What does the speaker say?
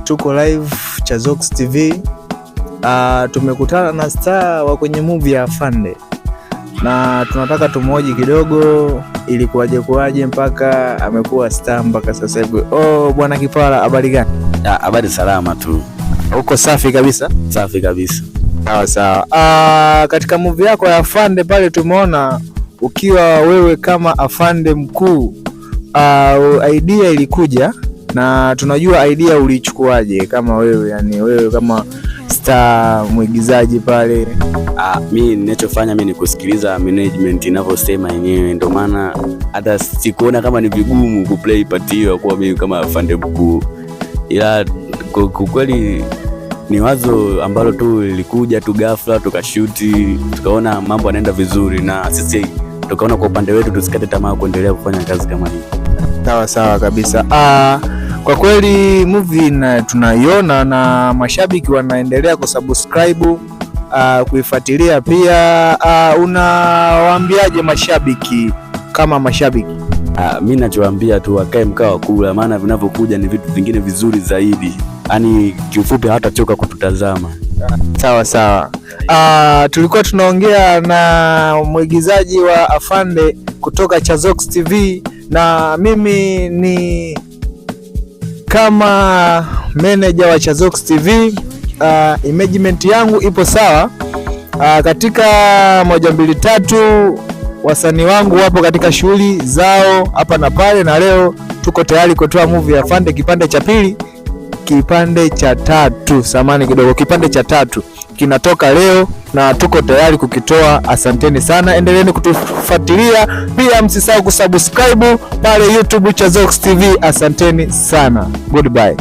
Tuko live Chazox TV. Tumekutana na star wa kwenye movie ya Afande na tunataka tumoji kidogo ili kuwaje mpaka amekuwa star mpaka sasa hivi. Bwana Kipala, habari gani? Habari salama tu. Uko safi kabisa? Safi kabisa. Sawa. Katika movie yako ya Afande pale tumeona ukiwa wewe kama afande mkuu. Idea ilikuja na tunajua idea ulichukuaje kama wewe, yani wewe kama star mwigizaji pale. Mimi ninachofanya ni kusikiliza management inavyosema yenyewe, ndio maana hata sikuona kama ni vigumu kuplay part hiyo kwa mimi kama afande mkuu, ila kwa kweli ni wazo ambalo tu lilikuja tu ghafla, tukashuti tukaona mambo yanaenda vizuri na sisi tukaona kwa upande wetu tusikate tamaa kuendelea kufanya kazi kama hii. Sawa kabisa. Kwa kweli movie tunaiona na mashabiki wanaendelea kusubscribe, kuifuatilia pia. Unawaambiaje mashabiki kama mashabiki? Mimi ninachowaambia tu wakae mkao wa kula, maana vinavyokuja ni vitu vingine vizuri zaidi. Yaani kiufupi hawatachoka kututazama. Sawa. Tulikuwa tunaongea na mwigizaji wa Afande kutoka Chazox TV na mimi ni kama manager wa Chazox TV. Management yangu ipo sawa. Katika 1 2 3 wasanii wangu wapo katika shughuli zao hapa na pale, na leo tuko tayari kutoa movie ya Afande kipande cha pili. Kipande cha tatu kinatoka leo na tuko tayari kukitoa. Asanteni sana, endeleeni kutufuatilia pia, msisahau kusubscribe pale YouTube Chazox TV. Asanteni sana, goodbye.